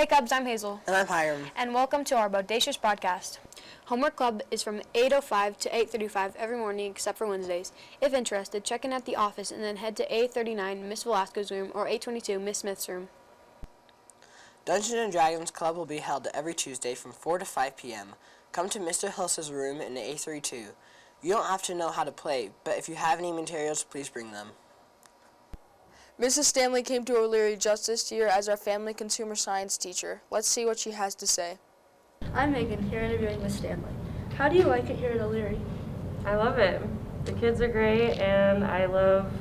Hey Cubs, I'm Hazel. And I'm Hiram. And welcome to our Bodacious broadcast. Homework Club is from 8:05 to 8:35 every morning except for Wednesdays. If interested, check in at the office and then head to 839 Miss Velasco's room or 822 Miss Smith's room. Dungeons & Dragons Club will be held every Tuesday from 4 to 5 p.m. Come to Mr. Hills' room in A32. You don't have to know how to play, but if you have any materials, please bring them. Mrs. Stanley came to O'Leary just this year as our family consumer science teacher. Let's see what she has to say. I'm Megan, here interviewing Miss Stanley. How do you like it here at O'Leary? I love it. The kids are great, and I love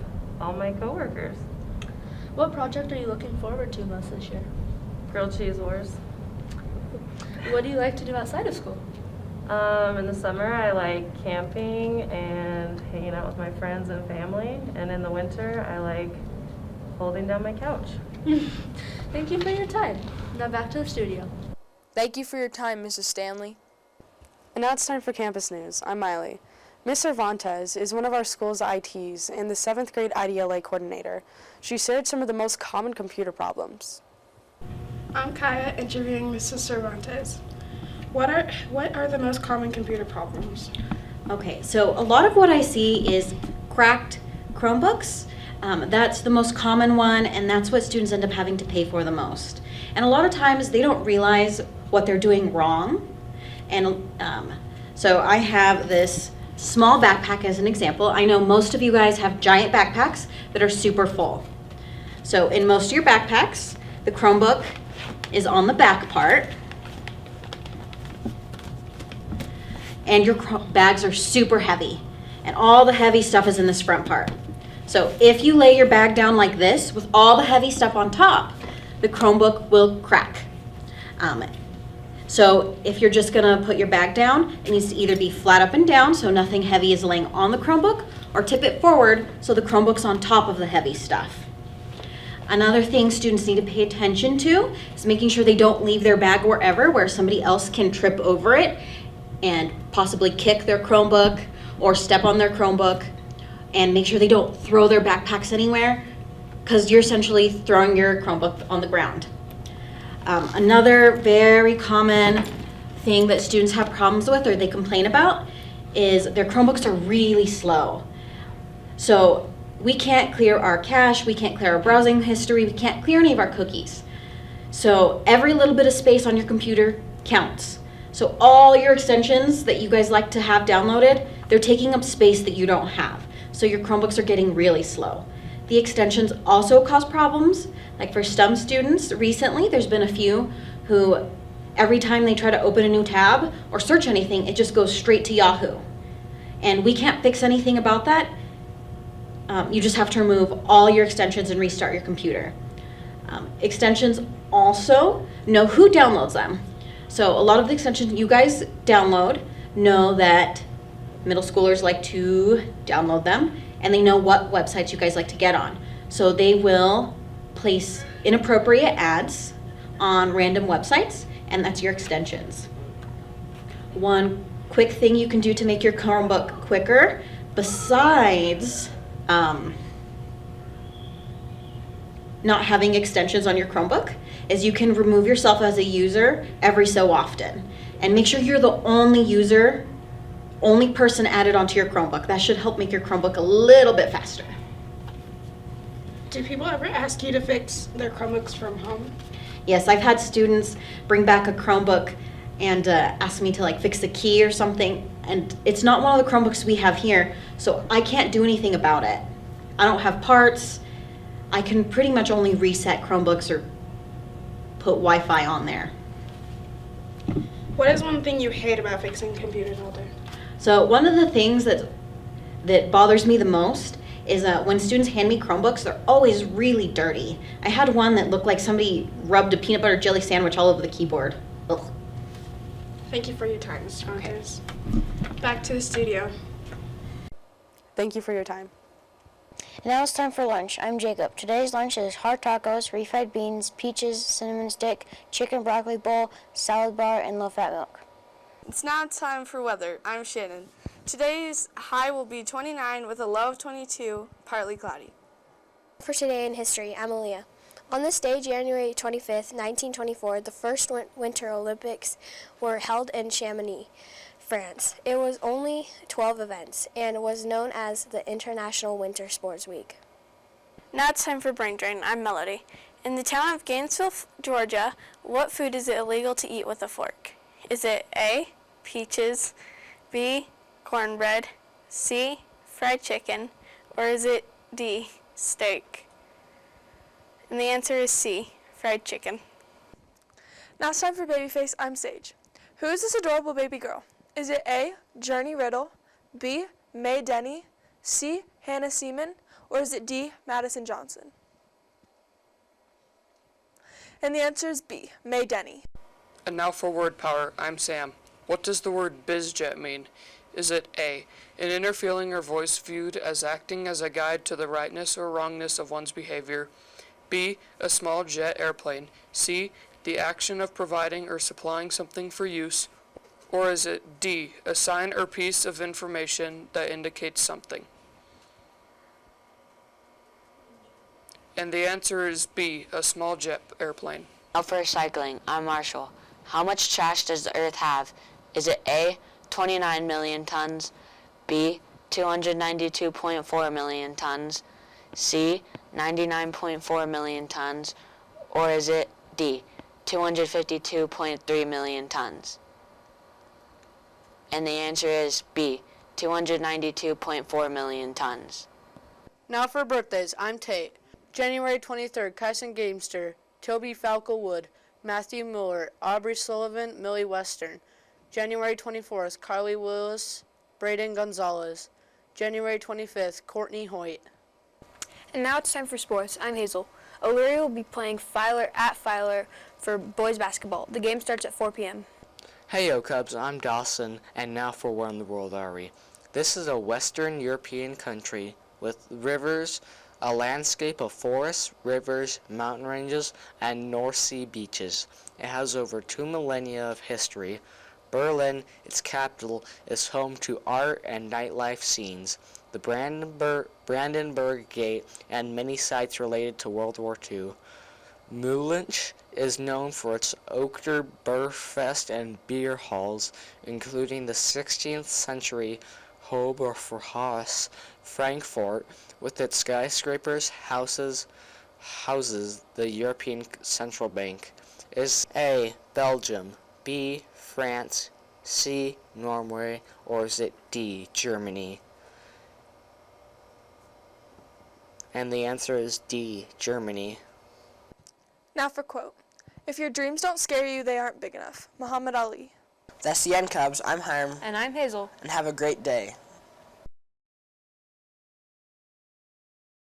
all my coworkers. What project are you looking forward to most this year? Grilled cheese wars. What do you like to do outside of school? In the summer, I like camping and hanging out with my friends and family, and in the winter, I like holding down my couch. Thank you for your time. Now back to the studio. Thank you for your time, Mrs. Stanley. And now it's time for Campus News. I'm Miley. Ms. Cervantes is one of our school's ITs and the 7th grade IDLA coordinator. She shared some of the most common computer problems. I'm Kaya, interviewing Mrs. Cervantes. What are the most common computer problems? Okay, so a lot of what I see is cracked Chromebooks. That's the most common one, and that's what students end up having to pay for the most. And a lot of times they don't realize what they're doing wrong. And so I have this small backpack as an example. I know most of you guys have giant backpacks that are super full. So in most of your backpacks, the Chromebook is on the back part, and your bags are super heavy, and all the heavy stuff is in this front part. So if you lay your bag down like this with all the heavy stuff on top, the Chromebook will crack. So if you're just gonna put your bag down, it needs to either be flat up and down so nothing heavy is laying on the Chromebook, or tip it forward so the Chromebook's on top of the heavy stuff. Another thing students need to pay attention to is making sure they don't leave their bag wherever where somebody else can trip over it and possibly kick their Chromebook or step on their Chromebook, and make sure they don't throw their backpacks anywhere because you're essentially throwing your Chromebook on the ground. Another very common thing that students have problems with or they complain about is their Chromebooks are really slow. So we can't clear our cache, we can't clear our browsing history, we can't clear any of our cookies. So every little bit of space on your computer counts. So all your extensions that you guys like to have downloaded, they're taking up space that you don't have. So your Chromebooks are getting really slow. The extensions also cause problems. Like for some students, recently there's been a few who every time they try to open a new tab or search anything, it just goes straight to Yahoo. And we can't fix anything about that. You just have to remove all your extensions and restart your computer. Extensions also know who downloads them. So a lot of the extensions you guys download know that middle schoolers like to download them, and they know what websites you guys like to get on. So they will place inappropriate ads on random websites, and that's your extensions. One quick thing you can do to make your Chromebook quicker, besides not having extensions on your Chromebook, is you can remove yourself as a user every so often. And make sure you're the only person added onto your Chromebook. That should help make your Chromebook a little bit faster. Do people ever ask you to fix their Chromebooks from home? Yes, I've had students bring back a Chromebook and ask me to like fix the key or something. And it's not one of the Chromebooks we have here, so I can't do anything about it. I don't have parts. I can pretty much only reset Chromebooks or put Wi-Fi on there. What is one thing you hate about fixing computers all day? So one of the things that bothers me the most is when students hand me Chromebooks, they're always really dirty. I had one that looked like somebody rubbed a peanut butter jelly sandwich all over the keyboard. Ugh. Thank you for your time, Mr. Fontes. Back to the studio. Thank you for your time. And now it's time for lunch. I'm Jacob. Today's lunch is hard tacos, refried beans, peaches, cinnamon stick, chicken broccoli bowl, salad bar, and low-fat milk. It's now time for weather. I'm Shannon. Today's high will be 29 with a low of 22, partly cloudy. For today in history, I'm Aaliyah. On this day, January 25th, 1924, the first Winter Olympics were held in Chamonix, France. It was only 12 events and was known as the International Winter Sports Week. Now it's time for Brain Drain. I'm Melody. In the town of Gainesville, Georgia, what food is it illegal to eat with a fork? Is it A, peaches, B, cornbread, C, fried chicken, or is it D, steak? And the answer is C, fried chicken. Now it's time for Babyface. I'm Sage. Who is this adorable baby girl? Is it A, Journey Riddle, B, May Denny, C, Hannah Seaman, or is it D, Madison Johnson? And the answer is B, May Denny. And now for word power, I'm Sam. What does the word bizjet mean? Is it A, an inner feeling or voice viewed as acting as a guide to the rightness or wrongness of one's behavior? B, a small jet airplane. C, the action of providing or supplying something for use. Or is it D, a sign or piece of information that indicates something? And the answer is B, a small jet airplane. Now for cycling, I'm Marshall. How much trash does the Earth have? Is it A, 29 million tons, B, 292.4 million tons, C, 99.4 million tons, or is it D, 252.3 million tons? And the answer is B, 292.4 million tons. Now for birthdays, I'm Tate. January 23rd, Kyson Gamester, Toby Falco Wood, Matthew Miller, Aubrey Sullivan, Millie Western. January 24th, Carly Willis, Braden Gonzalez. January 25th, Courtney Hoyt. And now it's time for sports. I'm Hazel. O'Leary will be playing Filer at Filer for boys basketball. The game starts at 4 p.m. Hey yo Cubs, I'm Dawson, and now for Where in the World Are We? This is a Western European country with rivers, a landscape of forests, rivers, mountain ranges, and North Sea beaches. It has over 2 millennia of history. Berlin, its capital, is home to art and nightlife scenes, the Brandenburg Gate, and many sites related to World War II. Mühlench is known for its Oktoberfest and beer halls, including the 16th century Hochhaus Frankfurt, with its skyscrapers, houses, the European Central Bank. Is A, Belgium, B, France, C, Norway, or is it D, Germany? And the answer is D, Germany. Now for quote. If your dreams don't scare you, they aren't big enough. Muhammad Ali. That's the end, Cubs. I'm Hiram. And I'm Hazel. And have a great day.